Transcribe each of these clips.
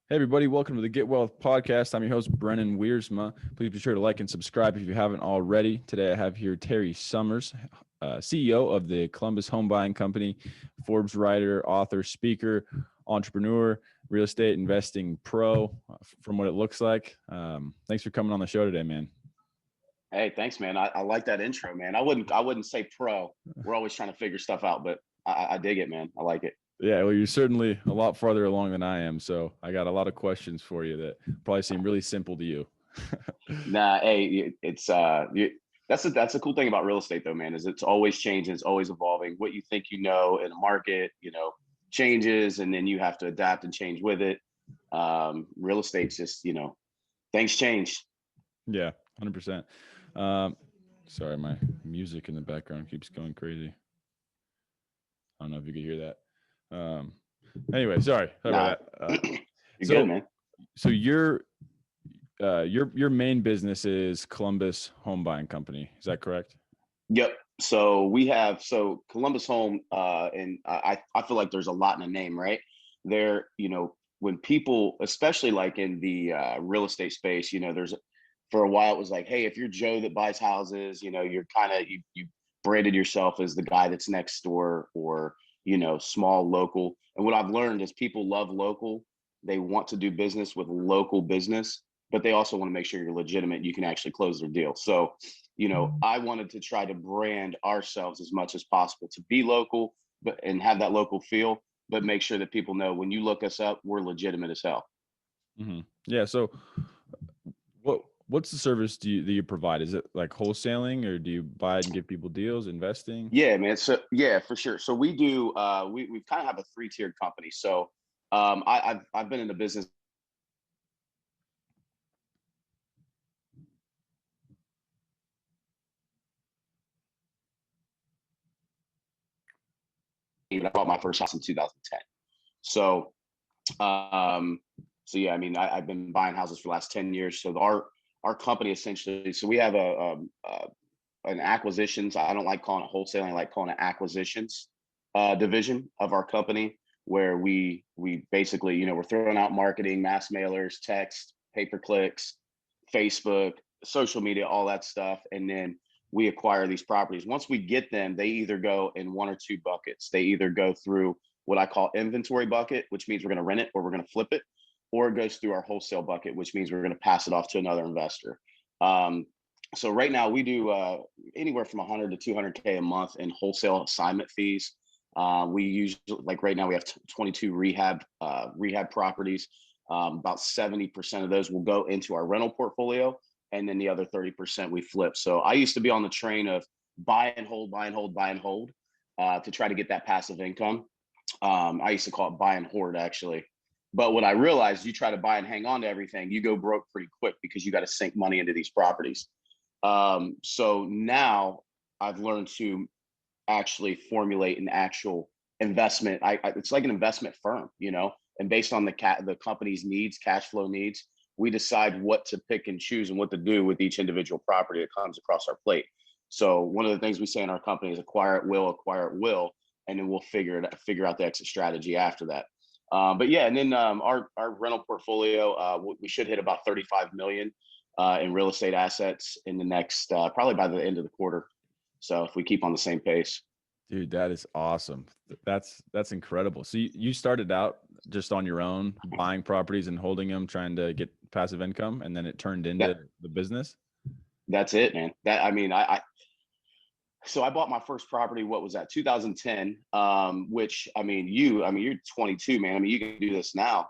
Hey, everybody, welcome to the Get Wealth Podcast. I'm your host, Brennan Wiersma. Please be sure to like and subscribe if you haven't already. Today, I have here Tarry Summers, CEO of the Columbus Home Buying Company, Forbes writer, author, speaker, entrepreneur, real estate investing pro, from what it looks like. Thanks for coming on the show today, man. Hey, thanks, man. I like that intro, man. I wouldn't say pro. We're always trying to figure stuff out, but I dig it, man. I like it. Yeah, well, you're certainly a lot farther along than I am, so I got a lot of questions for you that probably seem really simple to you. Nah, hey, that's a cool thing about real estate, though, man. Is it's always changing, it's always evolving. What you think you know in a market, changes, and then you have to adapt and change with it. Real estate's just, things change. Yeah, 100%. Sorry, my music in the background keeps going crazy. I don't know if you could hear that. Anyway, sorry Nah, about that. you're So, good, man. so your main business is Columbus Home Buying Company. Is that correct? Yep. So Columbus Home, and I feel like there's a lot in the name, right? There, when people, especially like in the real estate space, there's for a while it was like, hey, if you're Joe that buys houses, you're kind of you branded yourself as the guy that's next door or small local. And what I've learned is people love local. They want to do business with local business, but they also want to make sure you're legitimate. You can actually close their deal. So I wanted to try to brand ourselves as much as possible to be local, but and have that local feel, but make sure that people know when you look us up, we're legitimate as hell. Mm-hmm. Yeah. So, what's the service that you provide? Is it like wholesaling, or do you buy and give people deals, investing? Yeah, man. So yeah, for sure. So we do we kind of have a three-tiered company. So I've been in the business I bought my first house in 2010. So um so yeah, I mean I've been buying houses for the last 10 years. So our company essentially, so we have an acquisitions. I don't like calling it wholesaling. I like calling it acquisitions division of our company, where we basically, we're throwing out marketing, mass mailers, text, pay per clicks, Facebook, social media, all that stuff, and then we acquire these properties. Once we get them, they either go in one or two buckets. They either go through what I call inventory bucket, which means we're going to rent it or we're going to flip it, or it goes through our wholesale bucket, which means we're going to pass it off to another investor. Um, so right now we do anywhere from 100 to 200K a month in wholesale assignment fees. We usually, like right now, we have 22 rehab properties. About 70% of those will go into our rental portfolio, and then the other 30% we flip. So I used to be on the train of buy and hold, buy and hold, buy and hold, to try to get that passive income. I used to call it buy and hoard, actually. But what I realized, you try to buy and hang on to everything, you go broke pretty quick because you got to sink money into these properties. So now I've learned to actually formulate an actual investment. It's like an investment firm, and based on the company's needs, cash flow needs, we decide what to pick and choose and what to do with each individual property that comes across our plate. So one of the things we say in our company is acquire at will, and then we'll figure out the exit strategy after that. But yeah, and then our rental portfolio, we should hit about 35 million in real estate assets in the next probably by the end of the quarter. So if we keep on the same pace. Dude, that is awesome. That's incredible. So you started out just on your own, buying properties and holding them, trying to get passive income, and then it turned into That the business. that's it, man. That I mean, so I bought my first property. What was that? 2010. Which you're 22, man. I mean, you can do this now.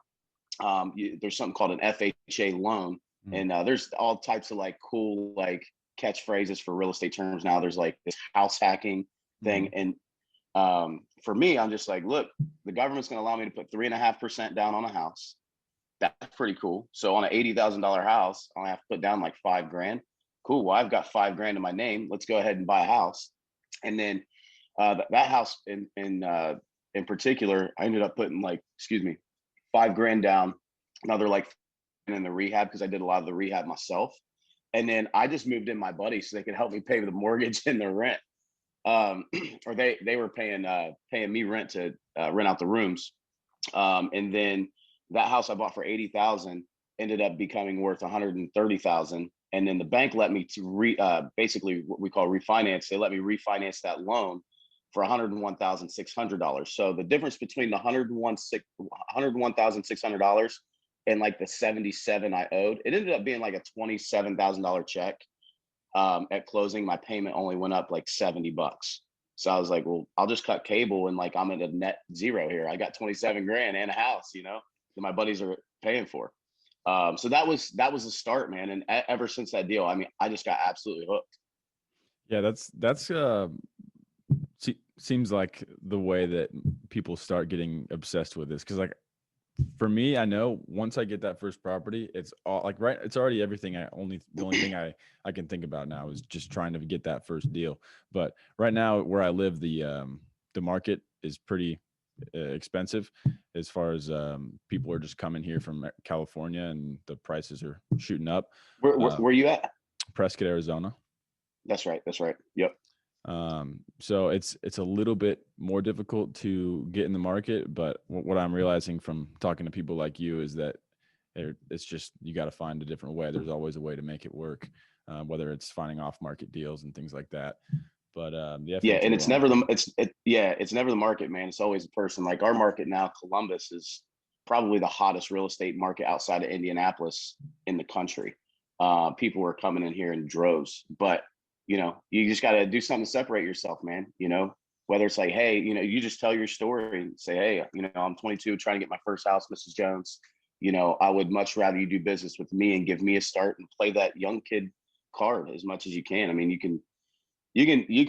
There's something called an FHA loan, and there's all types of like cool like catchphrases for real estate terms now. There's like this house hacking thing, and for me, I'm just like, look, the government's going to allow me to put 3.5% down on a house. That's pretty cool. So on an $80,000 house, I have to put down like $5,000. Cool. Well, I've got $5,000 in my name. Let's go ahead and buy a house. And then that house in particular, I ended up putting like, excuse me, $5,000 down, another like in the rehab because I did a lot of the rehab myself. And then I just moved in my buddies so they could help me pay the mortgage and the rent. Or they were paying me rent to rent out the rooms. And then That house I bought for 80,000 ended up becoming worth 130,000. And then the bank let me to basically what we call refinance. They let me refinance that loan for $101,600. So the difference between the $101,600 and like the 77 I owed, it ended up being like a $27,000 check. At closing, my payment only went up like $70. So I was like, well, I'll just cut cable and like I'm at a net zero here. I got 27 grand and a house, you know, that my buddies are paying for. So that was the start, man. And ever since that deal, I mean, I just got absolutely hooked. Yeah, that's seems like the way that people start getting obsessed with this. Cause like for me, I know once I get that first property, it's all like, right. It's already everything. The only thing I can think about now is just trying to get that first deal. But right now where I live, the market is pretty expensive as far as people are just coming here from California and the prices are shooting up. Where you at? Prescott, Arizona. That's right. Yep. So it's a little bit more difficult to get in the market, but what I'm realizing from talking to people like you is that it's just, you got to find a different way. There's always a way to make it work, whether it's finding off market deals and things like that. But yeah, and it's never it's never the market, man. It's always the person. Like our market now, Columbus is probably the hottest real estate market outside of Indianapolis in the country. People are coming in here in droves, but you know, you just got to do something to separate yourself, man. You know, whether it's like, hey, you know, you just tell your story and say, hey, you know, I'm 22, trying to get my first house, Mrs. Jones. You know, I would much rather you do business with me and give me a start and play that young kid card as much as you can. I mean, you can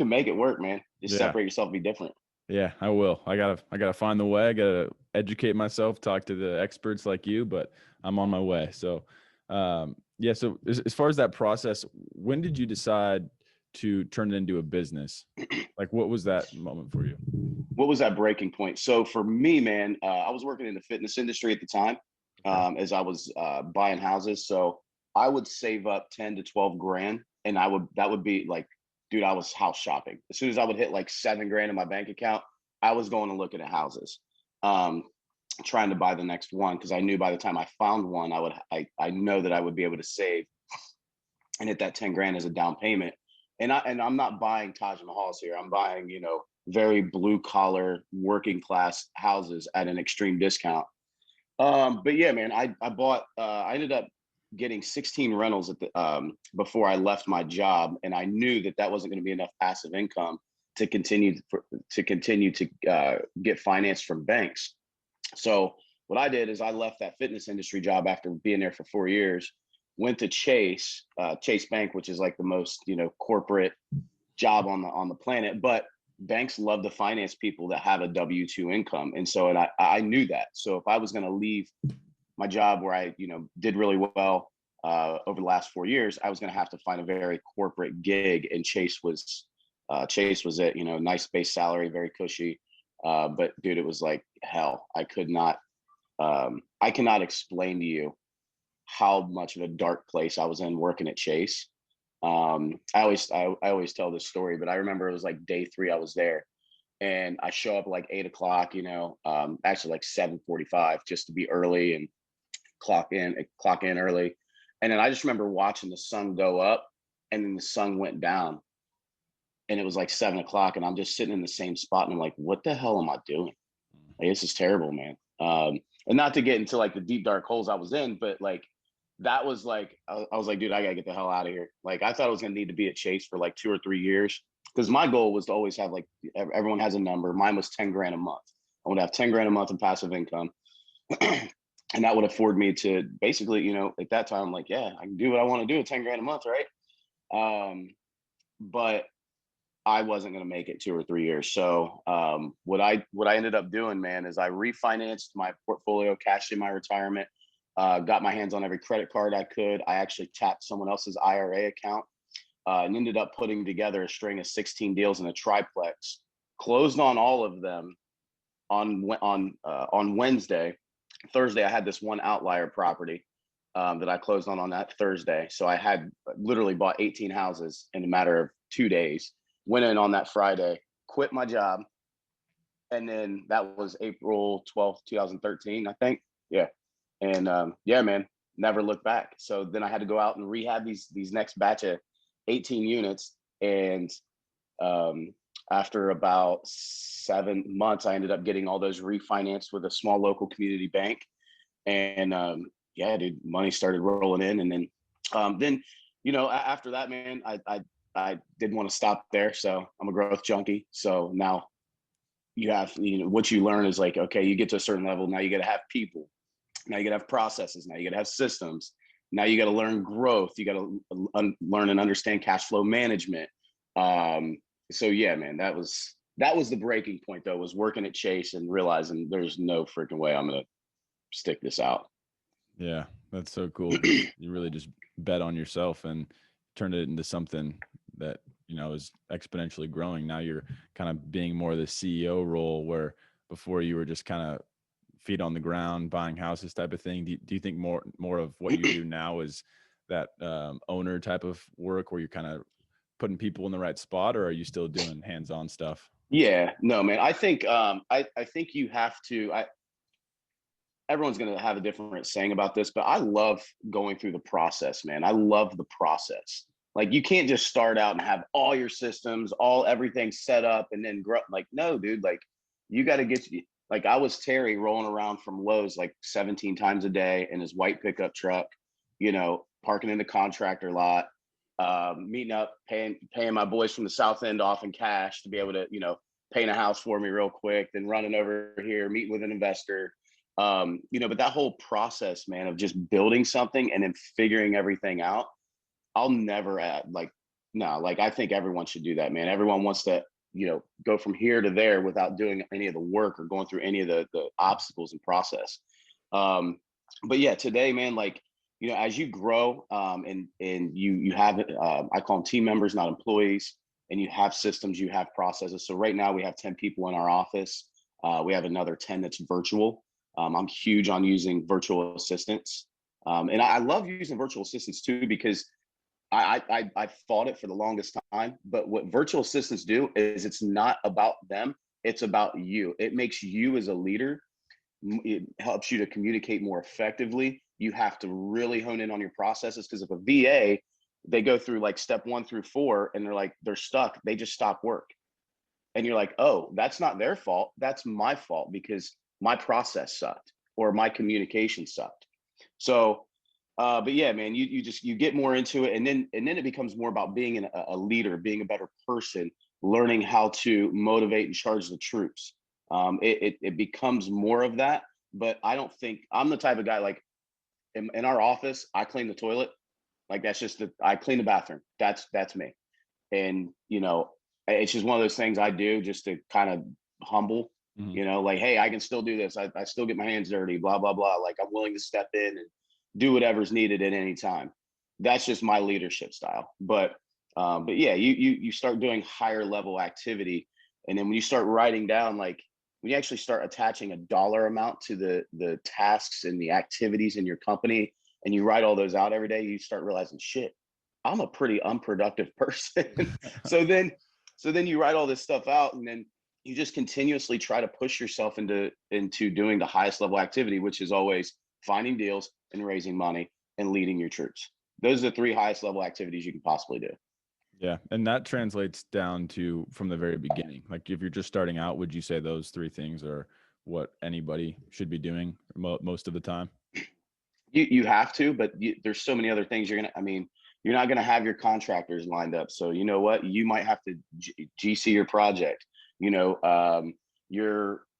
make it work, man. Just separate yourself, be different. Yeah, I will. I gotta find the way. I gotta educate myself, talk to the experts like you, but I'm on my way. So, yeah. So as far as that process, when did you decide to turn it into a business? Like, what was that moment for you? What was that breaking point? So for me, man, I was working in the fitness industry at the time, as I was buying houses. So I would save up 10 to 12 grand, and that would be like, dude, I was house shopping. As soon as I would hit like 7 grand in my bank account, I was going and looking at houses, trying to buy the next one, because I knew by the time I found one, I know that I would be able to save and hit that 10 grand as a down payment. And I'm not buying Taj Mahals here. I'm buying, you know, very blue collar working class houses at an extreme discount. But yeah, man, I bought I ended up getting 16 rentals at the before I left my job, and I knew that wasn't going to be enough passive income to continue to get finance from banks. So what I did is I left that fitness industry job after being there for 4 years, went to Chase Bank, which is like the most, you know, corporate job on the planet, but banks love to finance people that have a W-2 income. And so, and I knew that. So if I was going to leave my job where I, you know, did really well over the last 4 years, I was going to have to find a very corporate gig. And Chase was it, you know, nice base salary, very cushy. But dude, it was like hell. I cannot explain to you how much of a dark place I was in working at Chase. I always tell this story, but I remember it was like day 3 I was there, and I show up like 8 o'clock, you know, actually like 7:45 just to be early and clock in early. And then I just remember watching the sun go up, and then the sun went down, and it was like 7 o'clock, and I'm just sitting in the same spot, and I'm like, what the hell am I doing? Like, this is terrible, man. And not to get into like the deep dark holes I was in, but like that was like, I was like, dude, I gotta get the hell out of here. Like I thought I was gonna need to be at Chase for like 2 or 3 years, because my goal was to always have, like, everyone has a number. Mine was 10 grand a month. I would have 10 grand a month in passive income. And that would afford me to basically, you know, at that time, I'm like, yeah, I can do what I want to do with 10 grand a month, right? But I wasn't going to make it 2 or 3 years. So what I ended up doing, man, is I refinanced my portfolio, cashed in my retirement, got my hands on every credit card I could. I actually tapped someone else's IRA account, and ended up putting together a string of 16 deals in a triplex. Closed on all of them on Wednesday. Thursday, I had this one outlier property that I closed on that Thursday. So I had literally bought 18 houses in a matter of 2 days. Went in on that Friday, quit my job, and then that was April 12th, 2013, I think. Yeah. And yeah, man, never looked back. So then I had to go out and rehab these next batch of 18 units. And um, after about 7 months, I ended up getting all those refinanced with a small local community bank. And yeah, dude, money started rolling in. And then after that, man, I didn't want to stop there. So I'm a growth junkie. So now what you learn is like, okay, you get to a certain level. Now you got to have people. Now you got to have processes. Now you got to have systems. Now you got to learn growth. You got to learn and understand cash flow management. So yeah, man, that was the breaking point though, was working at Chase and realizing there's no freaking way I'm going to stick this out. Yeah, that's so cool. You really just bet on yourself and turned it into something that, is exponentially growing. Now you're kind of being more the CEO role, where before you were just kind of feet on the ground, buying houses type of thing. Do you think more of what you do now is that owner type of work, where you're kind of putting people in the right spot, or are you still doing hands-on stuff? Yeah, no, man. I think I think you have to. Everyone's going to have a different saying about this, but I love going through the process, man. I love the process. Like, you can't just start out and have all your systems, everything set up and then grow. Like, no, dude, like you got to like I was Terry rolling around from Lowe's like 17 times a day in his white pickup truck, parking in the contractor lot, meeting up, paying my boys from the South End off in cash to be able to, paint a house for me real quick, then running over here, meeting with an investor. But that whole process, man, of just building something and then figuring everything out, I'll never add I think everyone should do that, man. Everyone wants to, go from here to there without doing any of the work or going through any of the obstacles and process. But yeah, today, man, as you grow, and you have, I call them team members, not employees, and you have systems, you have processes. So right now we have 10 people in our office. We have another 10 that's virtual. I'm huge on using virtual assistants. And I love using virtual assistants too, because I fought it for the longest time. But what virtual assistants do is it's not about them. It's about you. It makes you as a leader. It helps you to communicate more effectively. You have to really hone in on your processes, because if a VA, they go through like step 1 through 4 and they're stuck, they just stop work. And you're like, oh, that's not their fault. That's my fault, because my process sucked or my communication sucked. So, but yeah, man, you get more into it, and then it becomes more about being a leader, being a better person, learning how to motivate and charge the troops. It becomes more of that. But I don't think I'm the type of guy, like in our office, I clean the toilet. Like that's just I clean the bathroom. That's me. And it's just one of those things I do just to kind of humble. Like, hey, I can still do this. I still get my hands dirty, blah, blah, blah. Like, I'm willing to step in and do whatever's needed at any time. That's just my leadership style. But yeah, you start doing higher level activity. And then when you start writing down, like when you actually start attaching a dollar amount to the tasks and the activities in your company, and you write all those out every day, you start realizing, shit, I'm a pretty unproductive person. So then you write all this stuff out, and then you just continuously try to push yourself into doing the highest level activity, which is always finding deals and raising money and leading your troops. Those are the 3 highest level activities you can possibly do. Yeah. And that translates down to from the very beginning. Like if you're just starting out, would you say those 3 things are what anybody should be doing most of the time? You have to, but there's so many other things you're not going to have your contractors lined up. So you know what? You might have to GC your project. Your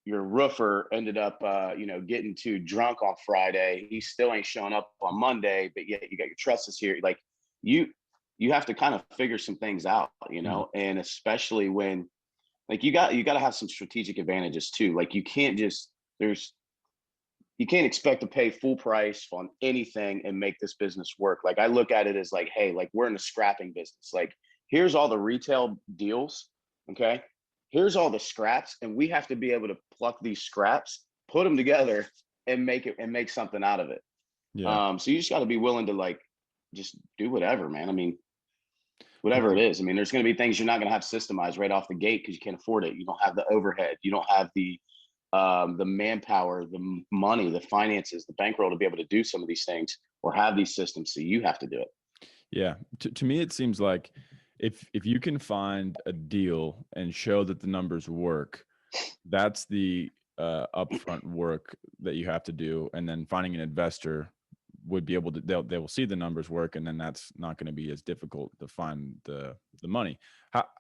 roofer ended up, getting too drunk on Friday. He still ain't showing up on Monday, but yet you got your trusses here. Like you have to kind of figure some things out, and especially when like you got to have some strategic advantages too. Like you can't expect to pay full price on anything and make this business work. Like I look at it as like, hey, like we're in a scrapping business. Like here's all the retail deals. Okay. Here's all the scraps. And we have to be able to pluck these scraps, put them together and make something out of it. Yeah. So you just got to be willing to like, just do whatever, man. I mean, whatever it is. I mean, there's going to be things you're not going to have systemized right off the gate because you can't afford it. You don't have the overhead. You don't have the the manpower, the money, the finances, the bankroll to be able to do some of these things or have these systems. So you have to do it. Yeah. To me, it seems like if you can find a deal and show that the numbers work, that's the upfront work that you have to do. And then finding an investor would be able to, they will see the numbers work, and then that's not going to be as difficult to find the money.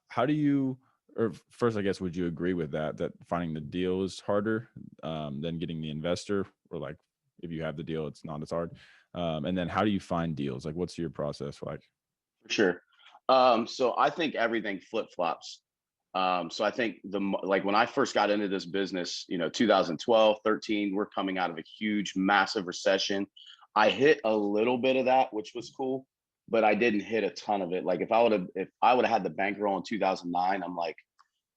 How do you, or first, I guess, would you agree with that finding the deal is harder than getting the investor, or like if you have the deal, it's not as hard? And then how do you find deals? Like, what's your process like? For sure. So I think everything flip flops. So I think like when I first got into this business, 2012, 13, we're coming out of a huge, massive recession. I hit a little bit of that, which was cool, but I didn't hit a ton of it. Like if I would have had the bankroll in 2009, I'm like,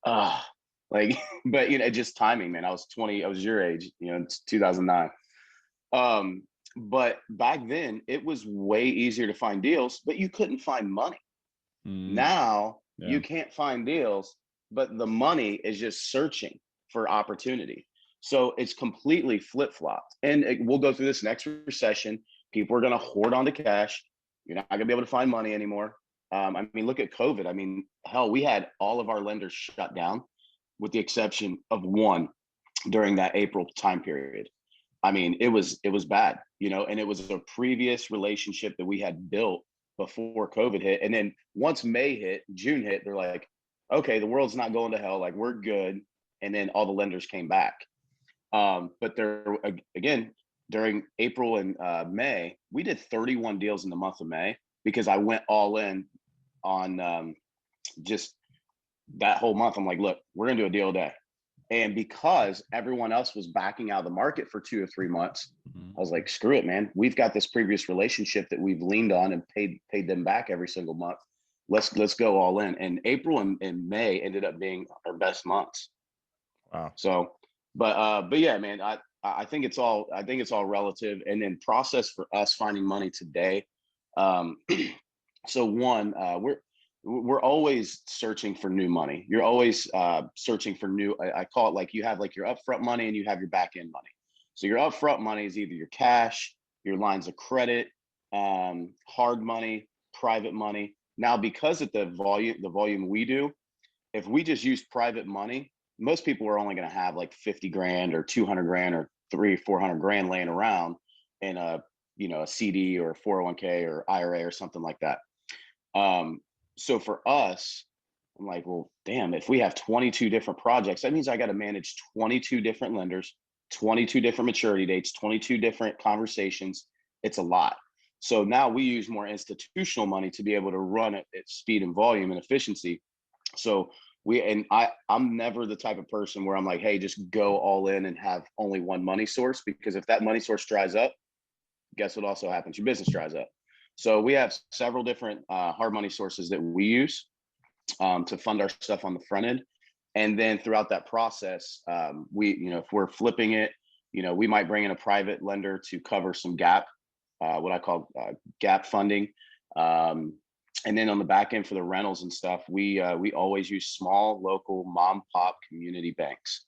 ah, like, but just timing, man. I was 20, I was your age, it's 2009. But back then it was way easier to find deals, but you couldn't find money. Now Yeah. you can't find deals, but the money is just searching for opportunity. So it's completely flip flopped. And we'll go through this next recession. People are going to hoard onto cash. You're not going to be able to find money anymore. I mean, look at COVID. I mean, hell, we had all of our lenders shut down with the exception of one during that April time period. I mean, it was bad, and it was a previous relationship that we had built before COVID hit. And then once June hit, they're like, okay, the world's not going to hell. Like, we're good. And then all the lenders came back. But again, during April and May, we did 31 deals in the month of May because I went all in on just that whole month. I'm like, look, we're going to do a deal a day. And because everyone else was backing out of the market for 2 or 3 months, I was like, screw it, man. We've got this previous relationship that we've leaned on and paid them back every single month. Let's go all in. And April and May ended up being our best months. Wow. So, but yeah, man, I think it's all relative. And then process for us finding money today. So one, we're always searching for new money. You're always searching for new, I call it like you have like your upfront money and you have your back end money. So your upfront money is either your cash, your lines of credit, hard money, private money. Now, because of the volume we do, if we just use private money, most people are only going to have like 50 grand or 200 grand or 300-400 grand laying around in a CD or a 401k or IRA or something like that. So for us, I'm like, well, damn, if we have 22 different projects, that means I got to manage 22 different lenders, 22 different maturity dates, 22 different conversations. It's a lot. So now we use more institutional money to be able to run it at speed and volume and efficiency. So I'm never the type of person where I'm like, hey, just go all in and have only one money source, because if that money source dries up, guess what also happens? Your business dries up. So we have several different hard money sources that we use to fund our stuff on the front end. And then throughout that process, if we're flipping it, we might bring in a private lender to cover some gap, what I call gap funding. And then on the back end for the rentals and stuff, we always use small, local, mom pop community banks.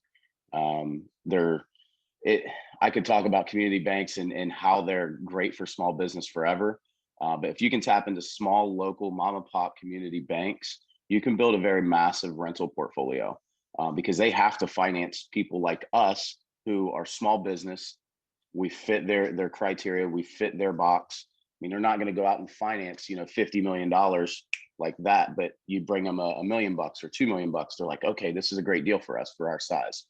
I could talk about community banks and how they're great for small business forever. But if you can tap into small, local, mom and pop community banks, you can build a very massive rental portfolio because they have to finance people like us who are small business. We fit their criteria. We fit their box. I mean, they're not going to go out and finance, $50 million like that, but you bring them $1 million or $2 million. They're like, okay, this is a great deal for us for our size.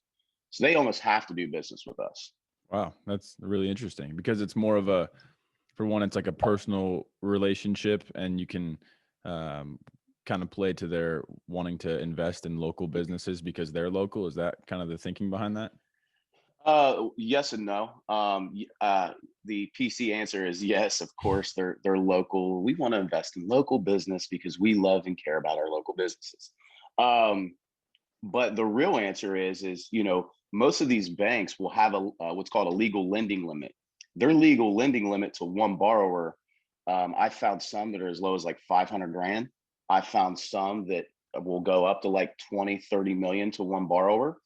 So they almost have to do business with us. Wow. That's really interesting because it's more of for one, it's like a personal relationship, and you can kind of play to their wanting to invest in local businesses because they're local. Is that kind of the thinking behind that? Yes and no. The PC answer is yes, of course, they're local. We want to invest in local business because we love and care about our local businesses. But the real answer is most of these banks will have what's called a legal lending limit. Their legal lending limit to one borrower, I found some that are as low as like 500 grand. I found some that will go up to like 20, 30 million to one borrower.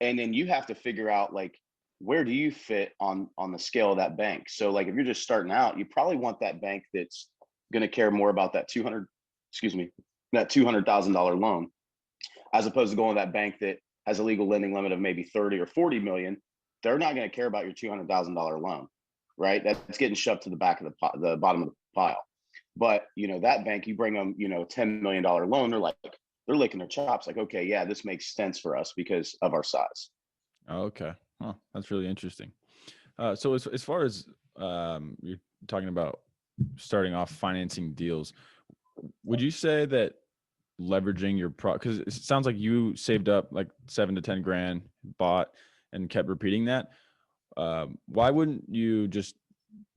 And then you have to figure out like, where do you fit on the scale of that bank? So like, if you're just starting out, you probably want that bank that's going to care more about that that $200,000 loan, as opposed to going to that bank that has a legal lending limit of maybe 30 or 40 million. They're not going to care about your $200,000 loan, right? That's getting shoved to the back of the bottom of the pile. But that bank, you bring them, $10 million loan, they're licking their chops like, okay, yeah, this makes sense for us because of our size. Okay. Huh. That's really interesting. So as far as you're talking about starting off financing deals, would you say that leveraging your because it sounds like you saved up like 7 to 10 grand, bought, and kept repeating that. Why wouldn't you just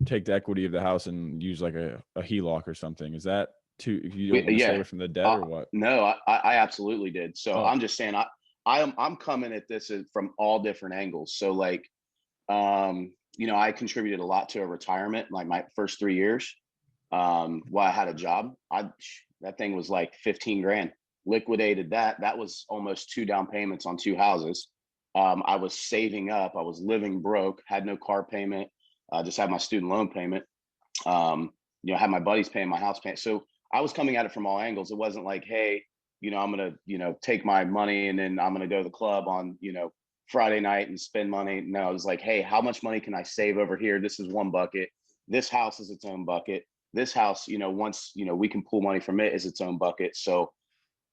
take the equity of the house and use like a HELOC or something? Is that if you don't want to stay away from the debt or what? No, I absolutely did. So Oh. I'm just saying, I'm coming at this from all different angles. So like, I contributed a lot to a retirement, like my first 3 years. While I had a job, that thing was like 15 grand. Liquidated that. That was almost 2 down payments on 2 houses. I was saving up. I was living broke. Had no car payment. Just had my student loan payment. Had my buddies paying my house payment. So I was coming at it from all angles. It wasn't like, hey, I'm gonna, take my money and then I'm gonna go to the club on, Friday night and spend money. No, it was like, hey, how much money can I save over here? This is one bucket. This house is its own bucket. This house, once, we can pull money from it, is its own bucket. So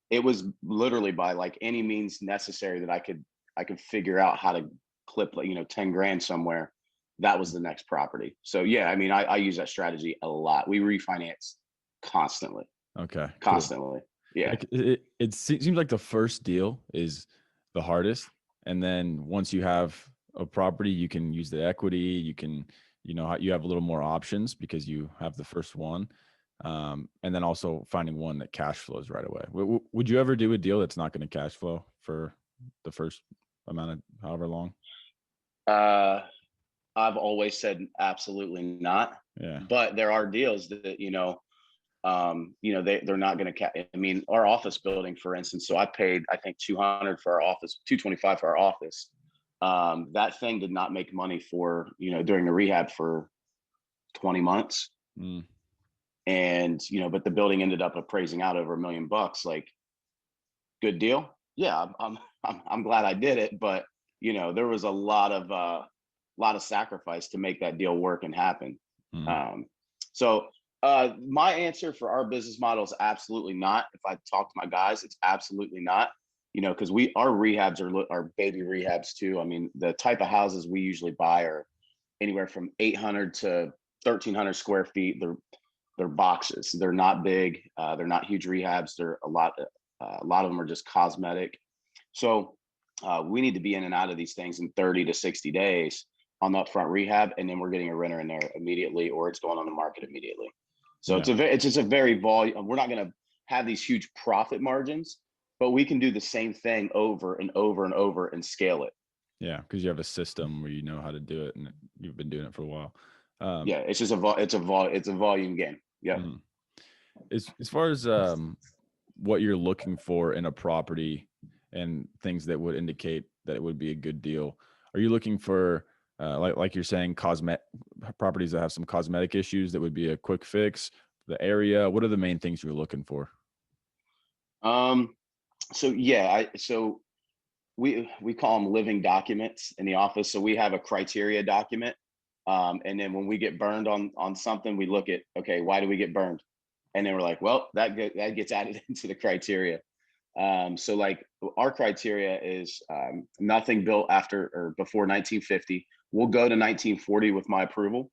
it was literally by like any means necessary that I could figure out how to clip, like, 10 grand somewhere. That was the next property. So yeah, I mean, I use that strategy a lot. We refinance constantly. Okay. Constantly. Cool. Yeah. Like it seems like the first deal is the hardest. And then once you have a property, you can use the equity. You can, you have a little more options because you have the first one. And then also finding one that cash flows right away. Would you ever do a deal that's not going to cash flow for the first amount of however long? I've always said absolutely not. Yeah. But there are deals that, they're not going to I mean, our office building, for instance, so I paid, I think 200 for our office, 225 for our office. That thing did not make money for, during the rehab for 20 months. And, but the building ended up appraising out over $1 million. Like, good deal. Yeah. I'm glad I did it, but there was a lot of sacrifice to make that deal work and happen. So my answer for our business model is absolutely not. If I talk to my guys, it's absolutely not, because our rehabs are baby rehabs too. I mean, the type of houses we usually buy are anywhere from 800 to 1,300 square feet. They're boxes. They're not big. They're not huge rehabs. They're a lot of them are just cosmetic. So we need to be in and out of these things in 30 to 60 days on the upfront rehab, and then we're getting a renter in there immediately, or it's going on the market immediately. So yeah. It's just a very volume. We're not going to have these huge profit margins, but we can do the same thing over and over and over and scale it. Yeah, because you have a system where you know how to do it, and you've been doing it for a while. Yeah, it's just it's a volume game. Yeah. As far as what you're looking for in a property and things that would indicate that it would be a good deal, are you looking for like you're saying, properties that have some cosmetic issues that would be a quick fix? The area, what are the main things you're looking for? So yeah, we call them living documents in the office. So we have a criteria document. And then when we get burned on something, we look at, okay, why do we get burned? And then we're like, well, that gets added into the criteria. So like our criteria is nothing built after or before 1950. We'll go to 1940 with my approval.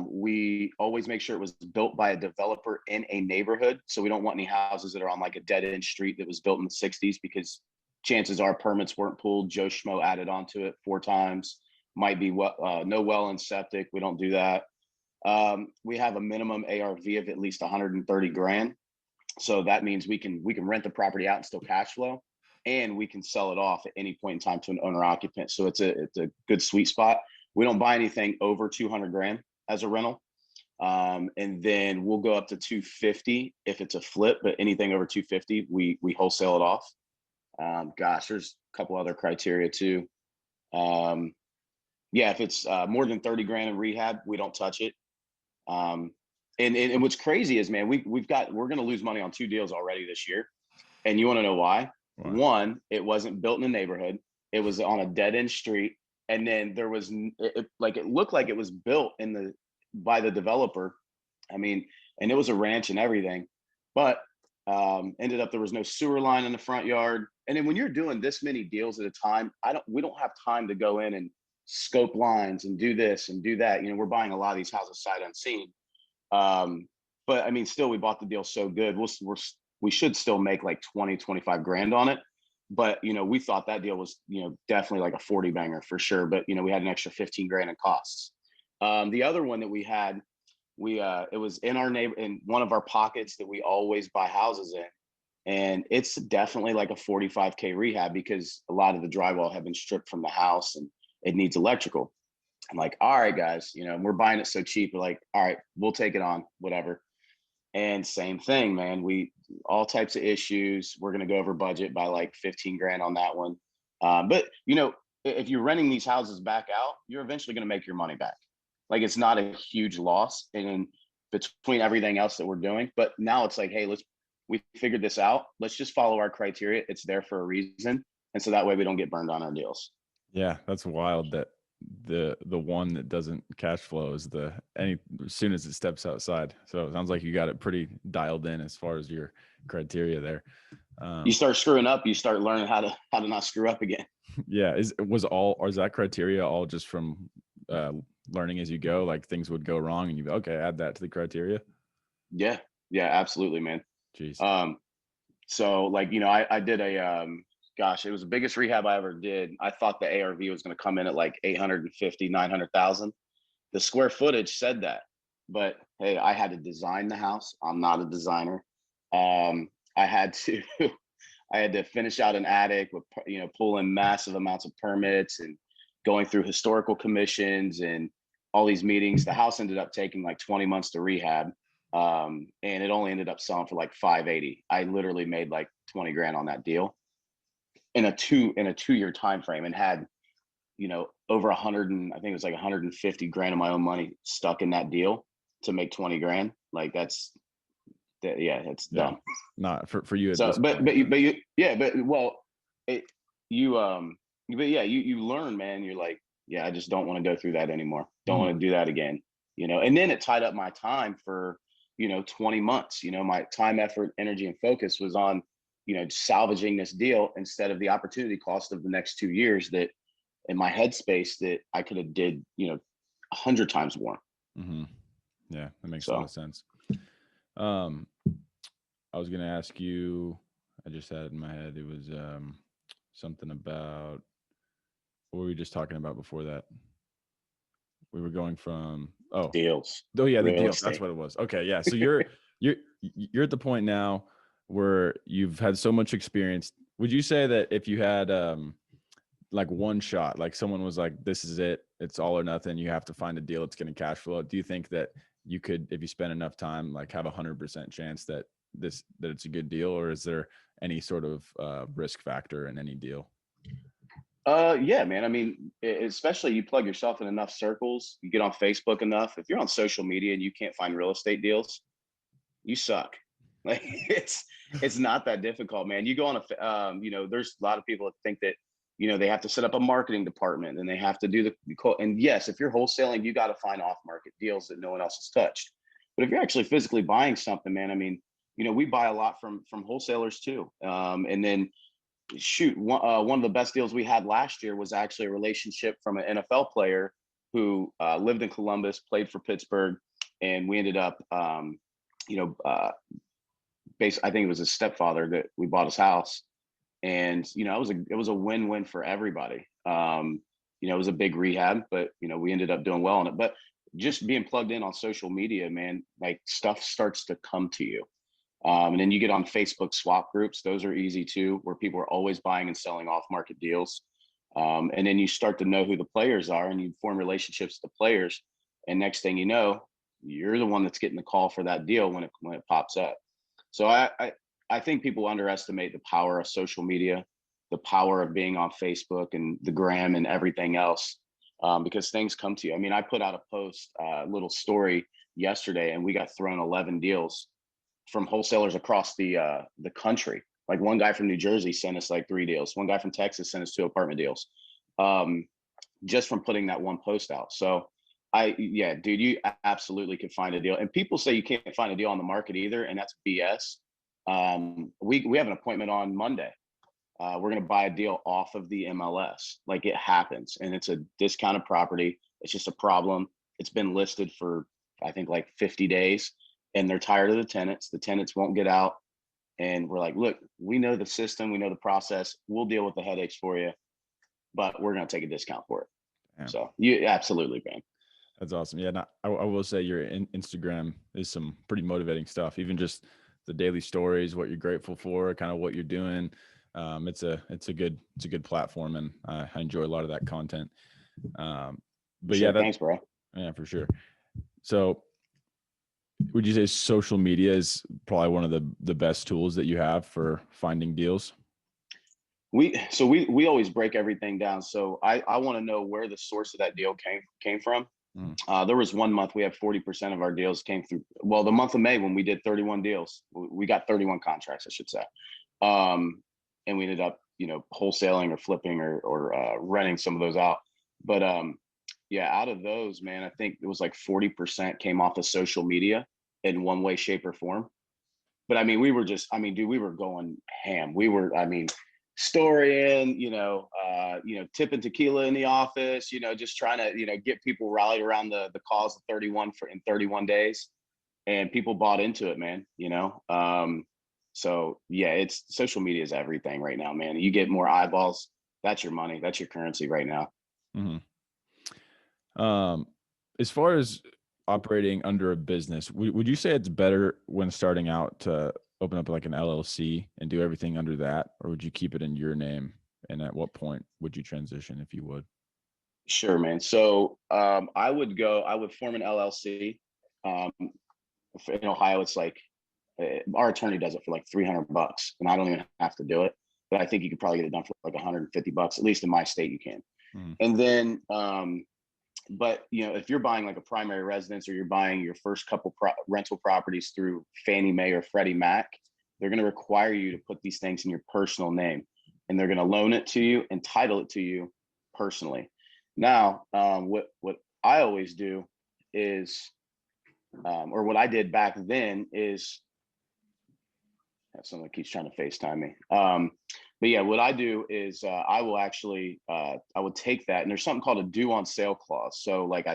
We always make sure it was built by a developer in a neighborhood. So we don't want any houses that are on like a dead end street that was built in the 60s, because chances are permits weren't pulled. Joe Schmo added onto it 4 times. Might be no well and septic. We don't do that. We have a minimum ARV of at least 130 grand. So that means we can rent the property out and still cash flow, and we can sell it off at any point in time to an owner occupant. So it's a good sweet spot. We don't buy anything over 200 grand as a rental. And then we'll go up to 250 if it's a flip, but anything over 250, we wholesale it off. Gosh, there's a couple other criteria too. Um, yeah, if it's more than 30 grand in rehab, we don't touch it. Um, and what's crazy is, man, we're going to lose money on 2 deals already this year. And you want to know why? Why? One, it wasn't built in a neighborhood. It was on a dead end street. And then there was it looked like it was built by the developer. I mean, and it was a ranch and everything, but ended up there was no sewer line in the front yard. And then when you're doing this many deals at a time, we don't have time to go in and scope lines and do this and do that. You know, we're buying a lot of these houses sight unseen. But I mean, still, we bought the deal so good. We should still make like 20, 25 grand on it. But, you know, we thought that deal was, you know, definitely like a 40 banger for sure. But, you know, we had an extra 15 grand in costs. The other one that we had, it was in in one of our pockets that we always buy houses in. And it's definitely like a 45K rehab because a lot of the drywall had been stripped from the house and it needs electrical. I'm like, all right, guys, you know, we're buying it so cheap. We're like, all right, we'll take it on, whatever. And same thing, man. All types of issues. We're going to go over budget by like 15 grand on that one. But, you know, if you're renting these houses back out, you're eventually going to make your money back. Like, it's not a huge loss in between everything else that we're doing. But now it's like, hey, we figured this out. Let's just follow our criteria. It's there for a reason. And so that way we don't get burned on our deals. Yeah, that's wild that the one that doesn't cash flow is as soon as it steps outside. So it sounds like you got it pretty dialed in as far as your criteria there. You start screwing up, you start learning how to not screw up again. Yeah, is that criteria all just from learning as you go? Like things would go wrong and you okay, add that to the criteria. Yeah, absolutely, man. Jeez. So like, you know, I did gosh, it was the biggest rehab I ever did. I thought the ARV was going to come in at like 850, 900,000. The square footage said that, but hey, I had to design the house. I'm not a designer. I had to, I had to finish out an attic with, you know, pulling massive amounts of permits and going through historical commissions and all these meetings. The house ended up taking like 20 months to rehab. And it only ended up selling for like 580. I literally made like 20 grand on that deal in a 2-year time frame, and had, you know, over 100 and I think it was like 150 grand of my own money stuck in that deal to make 20 grand. Like it's dumb. Not for you. So, you learn, man. You're like, yeah, I just don't want to go through that anymore. Don't want to do that again. You know, and then it tied up my time for, you know, 20 months. You know, my time, effort, energy, and focus was on, you know, salvaging this deal instead of the opportunity cost of the next 2 years that in my headspace that I could have did, you know, 100 times more. Mm-hmm. Yeah, that makes a lot of sense. I was going to ask you, I just had it in my head. It was something about, what were we just talking about before that? We were going from, deals. Oh yeah, the deals. That's what it was. Okay. Yeah. So you're at the point now where you've had so much experience. Would you say that if you had like one shot, like someone was like, this is it, it's all or nothing, you have to find a deal that's going to cash flow, do you think that you could, if you spend enough time, like have 100% chance that it's a good deal, or is there any sort of risk factor in any deal? Yeah, man. I mean, especially you plug yourself in enough circles, you get on Facebook enough. If you're on social media and you can't find real estate deals, you suck. Like it's not that difficult, man. You go on you know, there's a lot of people that think that, you know, they have to set up a marketing department and they have to do and yes, if you're wholesaling, you got to find off market deals that no one else has touched. But if you're actually physically buying something, man, I mean, you know, we buy a lot from wholesalers too. And then shoot, one of the best deals we had last year was actually a relationship from an NFL player who lived in Columbus, played for Pittsburgh, and we ended up, you know, I think it was his stepfather that we bought his house, and you know, it was a win-win for everybody. You know, it was a big rehab, but you know, we ended up doing well on it. But just being plugged in on social media, man, like stuff starts to come to you. And then you get on Facebook swap groups. Those are easy too, where people are always buying and selling off market deals. And then you start to know who the players are and you form relationships with the players. And next thing you know, you're the one that's getting the call for that deal when it pops up. So I think people underestimate the power of social media. the power of being on Facebook and the gram and everything else, because things come to you. I mean, I put out a post, little story yesterday, and we got thrown 11 deals from wholesalers across the country. Like one guy from New Jersey sent us like 3 deals. One guy from Texas sent us 2 apartment deals, just from putting that one post out. So yeah, dude, you absolutely could find a deal. And people say you can't find a deal on the market either, and that's BS. We have an appointment on Monday. We're going to buy a deal off of the MLS. Like, it happens, and it's a discounted property. It's just a problem. It's been listed for, I think, like 50 days, and they're tired of the tenants. The tenants won't get out. And we're like, look, we know the system, we know the process. We'll deal with the headaches for you, but we're going to take a discount for it. Yeah. So you absolutely, man. That's awesome. Yeah, I will say your Instagram is some pretty motivating stuff. Even just the daily stories, what you're grateful for, kind of what you're doing. It's a good platform, and I enjoy a lot of that content. But sure, thanks, bro. Yeah, for sure. So, would you say social media is probably one of the best tools that you have for finding deals? We always break everything down. So I want to know where the source of that deal came from. There was one month we had 40% of our deals came through. Well, the month of May, when we did 31 deals, we got 31 contracts, I should say. And we ended up, wholesaling or flipping or renting some of those out. But yeah, out of those, man, I think it was like 40% came off of social media in one way, shape, or form. But I mean, we were going ham. Storying, tipping tequila in the office, just trying to, get people rallied around the cause of 31 in 31 days. And people bought into it, man, So yeah, it's social media is everything right now, man. You get more eyeballs. That's your money. That's your currency right now. Mm-hmm. As far as operating under a business, would you say it's better when starting out to open up like an LLC and do everything under that, or would you keep it in your name? And at what point would you transition, if you would? Sure, man. So I would form an LLC. In Ohio, it's like our attorney does it for like $300, and I don't even have to do it. But I think you could probably get it done for like $150. At least in my state, you can. Mm-hmm. And then, but if you're buying like a primary residence, or you're buying your first couple rental properties through Fannie Mae or Freddie Mac, they're going to require you to put these things in your personal name, and they're going to loan it to you and title it to you personally. Now, what I always do is, or what I did back then is, someone keeps trying to FaceTime me. But yeah, what I do is I will actually, I would take that, and there's something called a due on sale clause. So like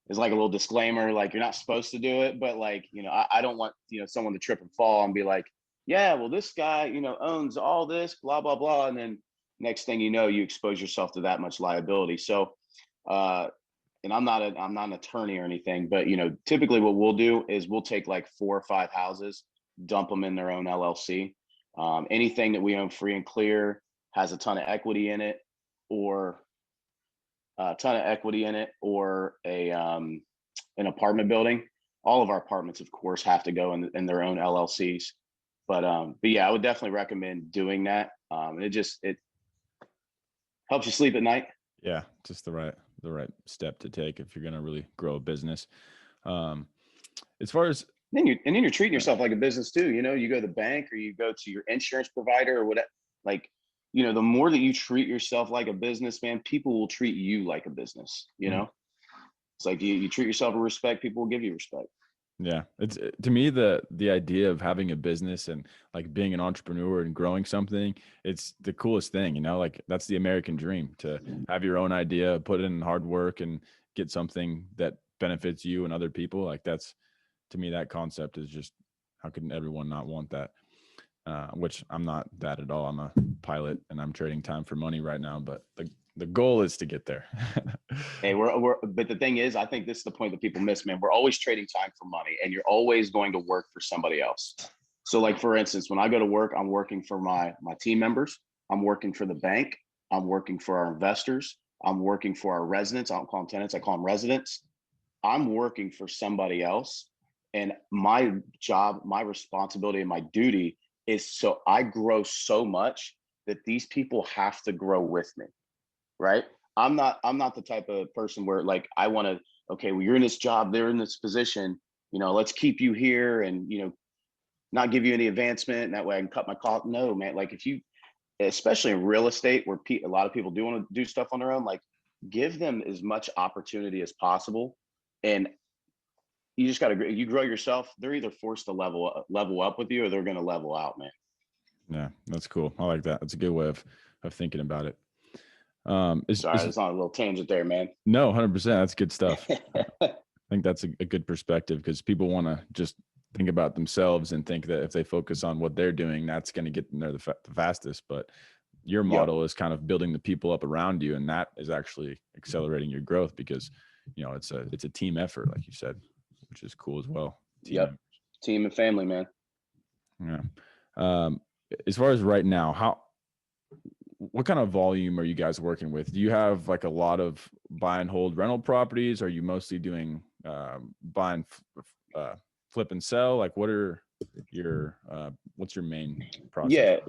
it's like a little disclaimer, like you're not supposed to do it, but like, I don't want, someone to trip and fall and be like, yeah, well, this guy, owns all this, blah, blah, blah. And then next thing you know, you expose yourself to that much liability. So, and I'm not an attorney or anything, but typically what we'll do is we'll take like 4 or 5 houses, dump them in their own LLC. Anything that we own free and clear has a ton of equity in it, or an apartment building. All of our apartments, of course, have to go in their own LLCs. But yeah, I would definitely recommend doing that. It helps you sleep at night. Yeah, just the right step to take if you're going to really grow a business. As far as then you're treating yourself like a business too. You go to the bank, or you go to your insurance provider, or whatever. Like, the more that you treat yourself like a business, man, people will treat you like a business. It's like you treat yourself with respect, people will give you respect. Yeah, it's, to me, the idea of having a business and like being an entrepreneur and growing something, it's the coolest thing, like that's the American dream, to have your own idea, put in hard work, and get something that benefits you and other people. Like, that's, to me, that concept is just, how can everyone not want that? Which I'm not that at all. I'm a pilot, and I'm trading time for money right now, but the goal is to get there. Hey, but the thing is, I think this is the point that people miss, man. We're always trading time for money, and you're always going to work for somebody else. So like, for instance, when I go to work, I'm working for my team members. I'm working for the bank. I'm working for our investors. I'm working for our residents. I don't call them tenants. I call them residents. I'm working for somebody else. And my job, my responsibility, and my duty is so I grow so much that these people have to grow with me, right? I'm not the type of person where like I want to, okay, well, you're in this job, they're in this position, let's keep you here and not give you any advancement, and that way I can cut my cost. No, man, like if you, especially in real estate where a lot of people do want to do stuff on their own, like give them as much opportunity as possible. And you just got to, you grow yourself, they're either forced to level up with you, or they're going to level out, man. Yeah, that's cool. I like that. That's a good way of thinking about it. Sorry, it's on a little tangent there, man. No, 100%. That's good stuff. I think that's a good perspective, because people want to just think about themselves and think that if they focus on what they're doing, that's going to get them there the fastest. But your model is kind of building the people up around you, and that is actually accelerating your growth, because it's a team effort, like you said, which is cool as well. Team and family, man. Yeah. As far as right now, what kind of volume are you guys working with? Do you have like a lot of buy and hold rental properties? Are you mostly doing buy and flip and sell? Like, what are your what's your main process?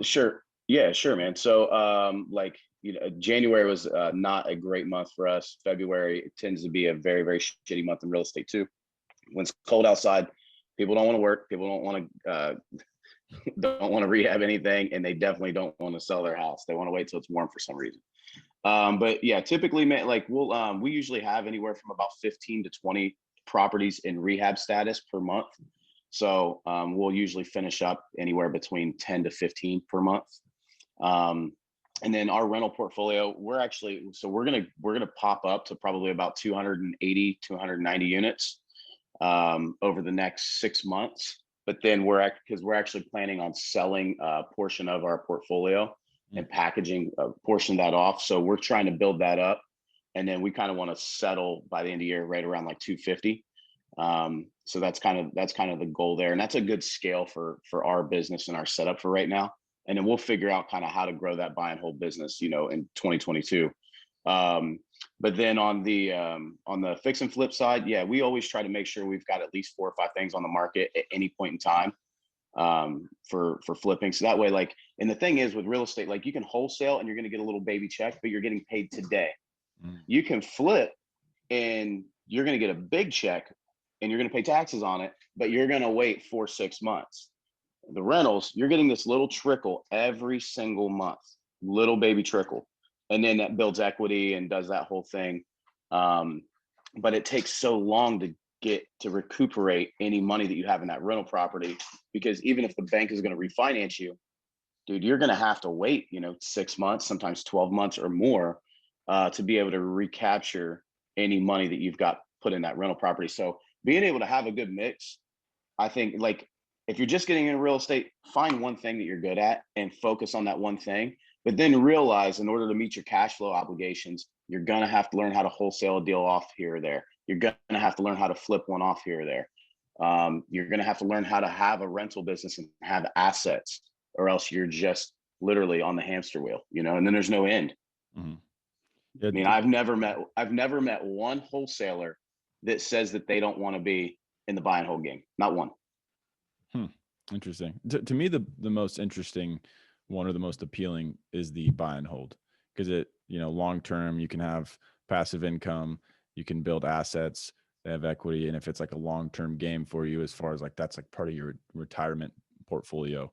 Yeah, sure, man. So January was not a great month for us. February tends to be a very, very shitty month in real estate too. When it's cold outside, people don't want to work. People don't want to rehab anything, and they definitely don't want to sell their house. They want to wait till it's warm for some reason. But yeah, typically, man, like we usually have anywhere from about 15 to 20 properties in rehab status per month. So we'll usually finish up anywhere between 10 to 15 per month. And then our rental portfolio, we're gonna pop up to probably about 280, 290 units over the next 6 months. But then we're actually planning on selling a portion of our portfolio and packaging a portion of that off. So we're trying to build that up, and then we kind of want to settle by the end of the year right around like 250. So that's kind of the goal there, and that's a good scale for our business and our setup for right now. And then we'll figure out kind of how to grow that buy and hold business, in 2022. But then on the fix and flip side, yeah, we always try to make sure we've got at least 4 or 5 things on the market at any point in time for flipping. So that way, like, and the thing is with real estate, like you can wholesale and you're going to get a little baby check, but you're getting paid today. You can flip and you're going to get a big check and you're going to pay taxes on it, but you're going to wait 4-6 months. The rentals, you're getting this little trickle every single month, little baby trickle. And then that builds equity and does that whole thing. But it takes so long to get to recuperate any money that you have in that rental property, because even if the bank is going to refinance you, dude, you're going to have to wait, 6 months, sometimes 12 months or more to be able to recapture any money that you've got put in that rental property. So being able to have a good mix, I think, like, if you're just getting into real estate, find one thing that you're good at and focus on that one thing. But then realize, in order to meet your cash flow obligations, you're going to have to learn how to wholesale a deal off here or there. You're going to have to learn how to flip one off here or there. You're going to have to learn how to have a rental business and have assets, or else you're just literally on the hamster wheel, and then there's no end. Mm-hmm. I mean, I've never met one wholesaler that says that they don't want to be in the buy and hold game. Not one. Interesting. To me, the most interesting one, or the most appealing, is the buy and hold, because it, long term, you can have passive income, you can build assets, they have equity, and if it's like a long term game for you, as far as like that's like part of your retirement portfolio,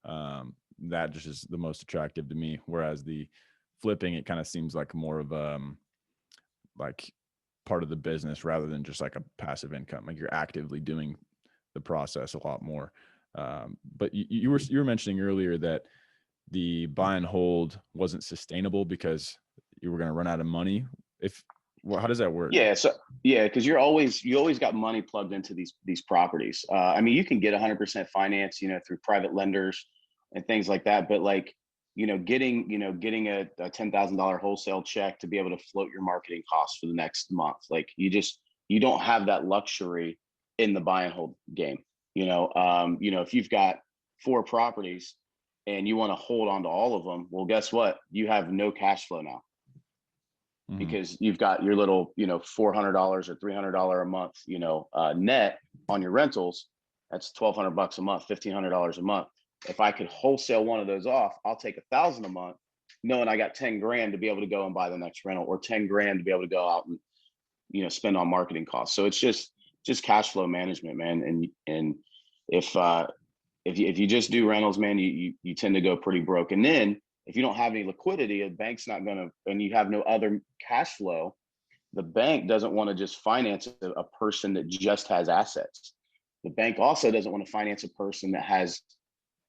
that just is the most attractive to me. Whereas the flipping, it kind of seems like more of like part of the business rather than just like a passive income. Like you're actively doing the process a lot more. But you were mentioning earlier that the buy and hold wasn't sustainable because you were going to run out of money. How does that work? Yeah. So yeah, because you always got money plugged into these properties. I mean, you can get 100% finance, through private lenders and things like that. But like, getting a $10,000 wholesale check to be able to float your marketing costs for the next month, like you don't have that luxury in the buy and hold game. If you've got 4 properties and you want to hold on to all of them, well, guess what? You have no cash flow now, because you've got your little, $400 or $300 a month, net on your rentals. That's $1,200 a month, $1,500 a month. if I could wholesale one of those off, I'll take 1,000 a month, knowing I got 10 grand to be able to go and buy the next rental, or 10 grand to be able to go out and, spend on marketing costs. So it's just cash flow management, man. And if you just do rentals, man, you tend to go pretty broke. And then if you don't have any liquidity, a bank's not going to, and you have no other cash flow, the bank doesn't want to just finance a person that just has assets. The bank also doesn't want to finance a person that has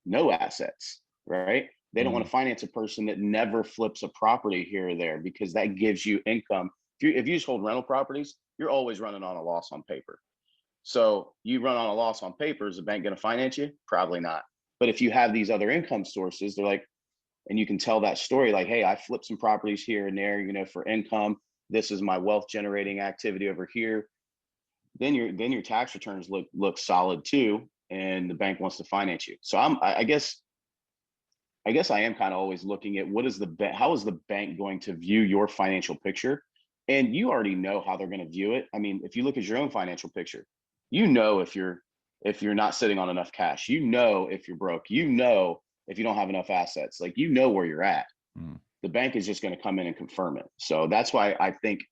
no assets, right? They don't want to finance a person that never flips a property here or there, because that gives you income. If you just hold rental properties, you're always running on a loss on paper. So you run on a loss on paper, is the bank going to finance you? Probably not. But if you have these other income sources, they're like, and you can tell that story like, hey, I flipped some properties here and there, for income. This is my wealth generating activity over here. Then your tax returns look solid too, and the bank wants to finance you. So I guess I am kind of always looking at how is the bank going to view your financial picture, and you already know how they're going to view it. I mean, if you look at your own financial picture, if you're not sitting on enough cash, if you're broke, if you don't have enough assets, like where you're at. The bank is just going to come in and confirm it. So that's why I think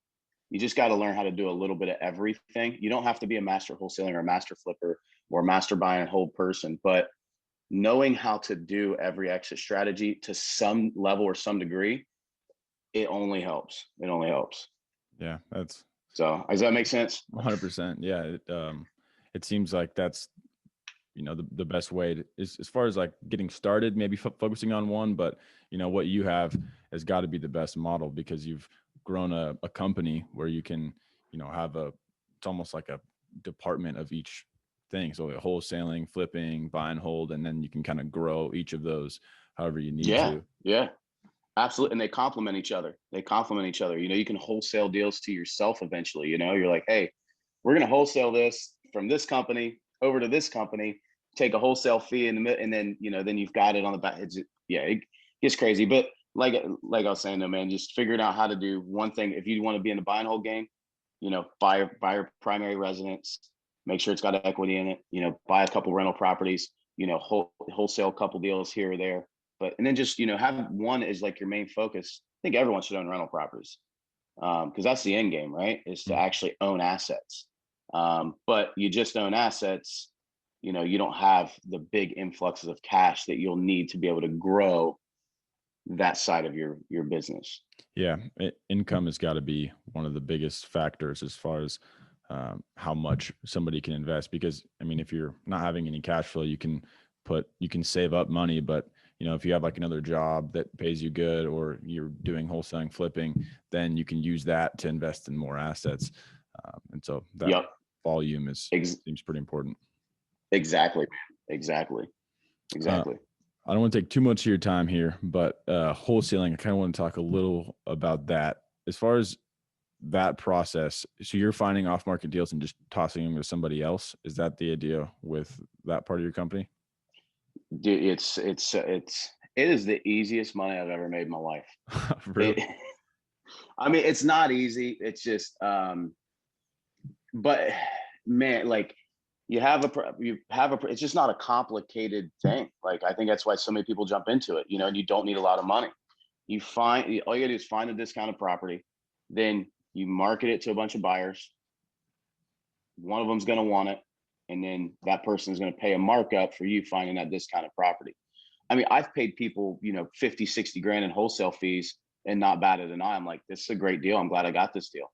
you just got to learn how to do a little bit of everything. You don't have to be a master wholesaler or a master flipper or a master buy and hold person, but knowing how to do every exit strategy to some level or some degree, it only helps. Yeah, So does that make sense? 100%. Yeah. It seems like that's, the best way to, as far as like getting started, maybe focusing on one, but what you have has got to be the best model, because you've grown a company where you can, have it's almost like a department of each thing. So like wholesaling, flipping, buy and hold, and then you can kind of grow each of those however you need to. Yeah, absolutely. And they complement each other. You can wholesale deals to yourself eventually. You're like, hey, we're going to wholesale this from this company over to this company, take a wholesale fee and then then you've got it on the back. It gets crazy. But like I was saying though, man, just figuring out how to do one thing. If you want to be in the buy and hold game, buy your primary residence, make sure it's got equity in it, buy a couple rental properties, wholesale a couple deals here or there. And then just, have one as like your main focus. I think everyone should own rental properties, because that's the end game, right? Is to actually own assets. But you just own assets, you don't have the big influxes of cash that you'll need to be able to grow that side of your business. Yeah. Income has got to be one of the biggest factors as far as how much somebody can invest, because I mean, if you're not having any cash flow, you can save up money, but if you have like another job that pays you good, or you're doing wholesaling, flipping, then you can use that to invest in more assets. And so that volume seems pretty important. Exactly. I don't want to take too much of your time here, but wholesaling, I kind of want to talk a little about that. As far as that process, so you're finding off-market deals and just tossing them to somebody else. Is that the idea with that part of your company? Dude, it is the easiest money I've ever made in my life. Really? I mean, it's not easy. It's just, but man, like it's just not a complicated thing. Like, I think that's why so many people jump into it, and you don't need a lot of money. All you gotta do is find a discounted property, then you market it to a bunch of buyers. One of them's going to want it, and then that person is going to pay a markup for you finding that discounted property. I mean, I've paid people, 50, 60 grand in wholesale fees and not batted an eye. I'm like, this is a great deal. I'm glad I got this deal.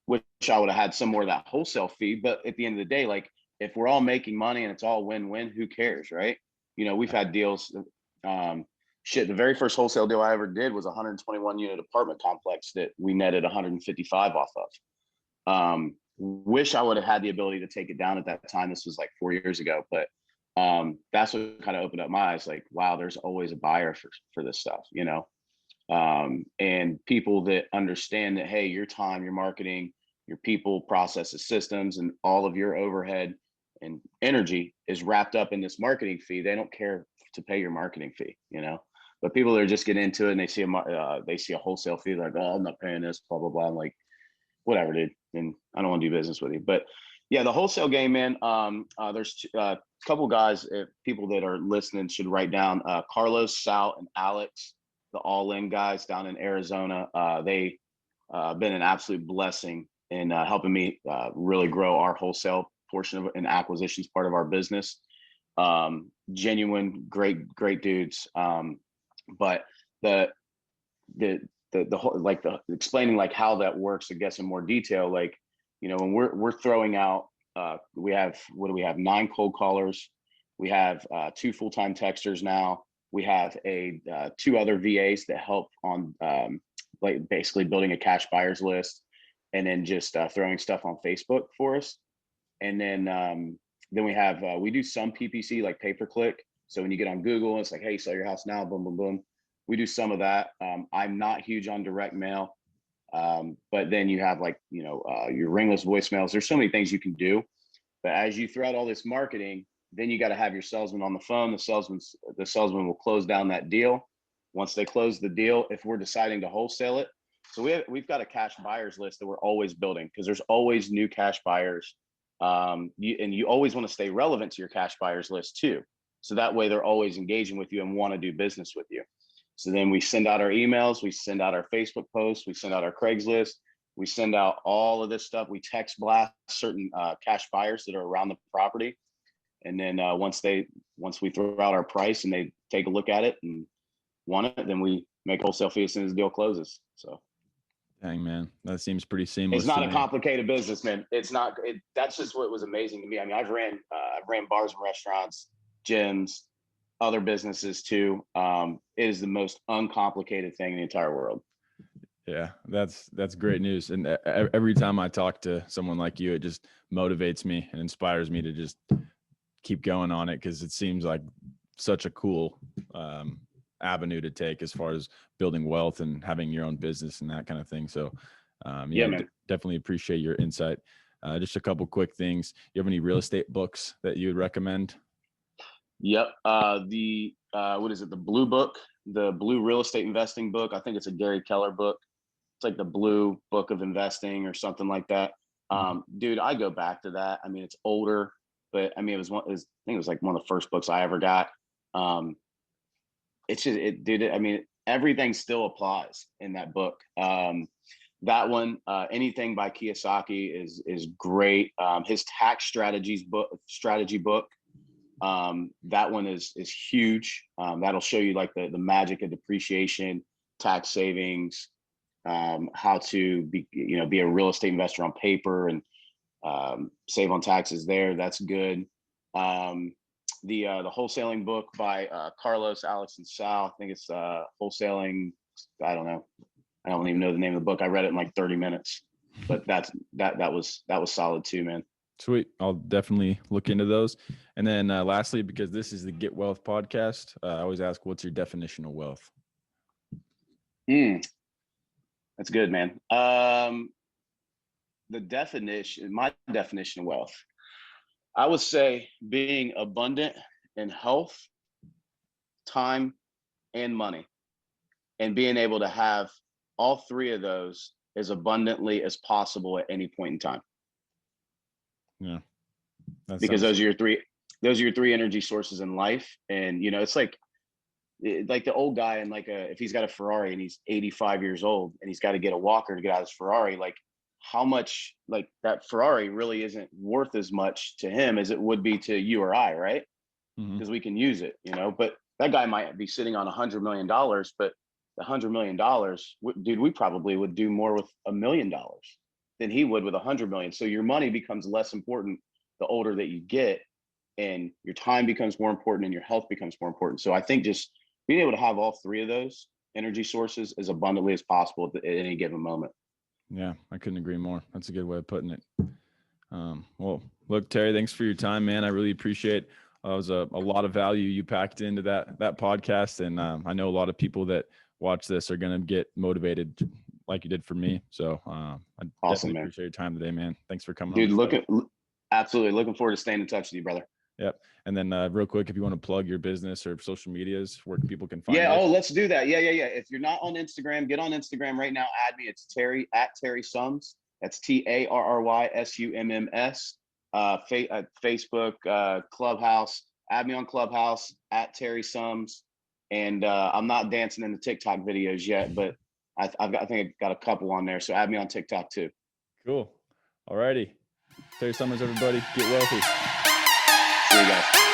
Wish I would have had some more of that wholesale fee. But at the end of the day, like, if we're all making money and it's all win-win, who cares, right? We've had deals. The very first wholesale deal I ever did was a 121 unit apartment complex that we netted 155 off of. Wish I would have had the ability to take it down at that time. This was like 4 years ago, but that's what kind of opened up my eyes. Like, wow, there's always a buyer for this stuff, and people that understand that, hey, your time, your marketing, your people, processes, systems, and all of your overhead and energy is wrapped up in this marketing fee. They don't care to pay your marketing fee, but people that are just getting into it and they see a wholesale fee, like, oh, I'm not paying this, blah, blah, blah. I'm like, whatever, dude. And I don't want to do business with you. But Yeah, the wholesale game, man. There's a couple guys, people that are listening should write down. Carlos, Sal, and Alex, the all-in guys down in Arizona. They been an absolute blessing in helping me really grow our wholesale portion of an acquisitions part of our business. Genuine, great dudes. But the whole, like, the explaining like how that works, I guess, in more detail, like, when we're throwing out, we have, what do we have? 9 cold callers. We have 2 full-time texters now. We have 2 other VAs that help on like basically building a cash buyers list, and then just throwing stuff on Facebook for us. And then we have we do some PPC, like pay-per-click. So when you get on Google, it's like, hey, sell your house now, boom, boom, boom. We do some of that. I'm not huge on direct mail. But then you have, like, your ringless voicemails. There's so many things you can do. But as you throw out all this marketing, then you got to have your salesman on the phone. The salesman will close down that deal. Once they close the deal, if we're deciding to wholesale it, so we've got a cash buyers list that we're always building, because there's always new cash buyers. You always want to stay relevant to your cash buyers list too. So that way they're always engaging with you and want to do business with you. So then we send out our emails, we send out our Facebook posts, we send out our Craigslist, we send out all of this stuff. We text blast certain cash buyers that are around the property. And then once we throw out our price and they take a look at it and want it, then we make wholesale fee as soon as the deal closes. So. Dang, man, that seems pretty seamless. It's not a complicated business, man. It's not. That's just what was amazing to me. I mean, I've ran bars and restaurants, gyms, other businesses too. It is the most uncomplicated thing in the entire world. Yeah, that's great news. And every time I talk to someone like you, it just motivates me and inspires me to just keep going on it, because it seems like such a cool avenue to take as far as building wealth and having your own business and that kind of thing. So yeah, man. Definitely appreciate your insight. Just a couple quick things. You have any real estate books that you would recommend? Yep. What is it? The Blue Book, the Blue Real Estate Investing book. I think it's a Gary Keller book. It's like the Blue Book of Investing or something like that. Dude, I go back to that. I mean, it's older, but I mean, I think it was like one of the first books I ever got. It's just, I mean, everything still applies in that book. That one, anything by Kiyosaki is great. His tax strategy book, that one is huge. That'll show you like the magic of depreciation, tax savings, how to be a real estate investor on paper and save on taxes there. That's good. The wholesaling book by Carlos, Alex, and Sal. I think it's wholesaling. I don't know. I don't even know the name of the book. I read it in like 30 minutes, but that was solid too, man. Sweet. I'll definitely look into those. And then lastly, because this is the Get Wealth podcast, I always ask, what's your definition of wealth? That's good, man. My definition of wealth, I would say being abundant in health, time, and money, and being able to have all 3 of those as abundantly as possible at any point in time. Yeah. Because those are your 3 energy sources in life. And, it's like the old guy, and if he's got a Ferrari and he's 85 years old and he's got to get a walker to get out of his Ferrari, like, how much, like, that Ferrari really isn't worth as much to him as it would be to you or I, right? Because we can use it, but that guy might be sitting on $100 million, but the $100 million, dude, we probably would do more with $1 million than he would with 100 million. So your money becomes less important the older that you get, and your time becomes more important and your health becomes more important. So I think just being able to have all 3 of those energy sources as abundantly as possible at any given moment. Yeah, I couldn't agree more. That's a good way of putting it. Well, look, Terry, thanks for your time, man. I really appreciate it. It was a lot of value you packed into that podcast. And I know a lot of people that watch this are going to get motivated like you did for me. So I definitely appreciate your time today, man. Thanks for coming on. Dude, absolutely looking forward to staying in touch with you, brother. Yep. And then real quick, if you want to plug your business or social medias where people can find you. Oh, let's do that. Yeah. If you're not on Instagram, get on Instagram right now. Add me. It's Tarry @Tarry Summers. That's TarrySumms. Facebook, Clubhouse. Add me on Clubhouse at Tarry Summers. And I'm not dancing in the TikTok videos yet, but I think I've got a couple on there. So add me on TikTok too. Cool. All righty. Tarry Summers, everybody. Get wealthy. See you guys.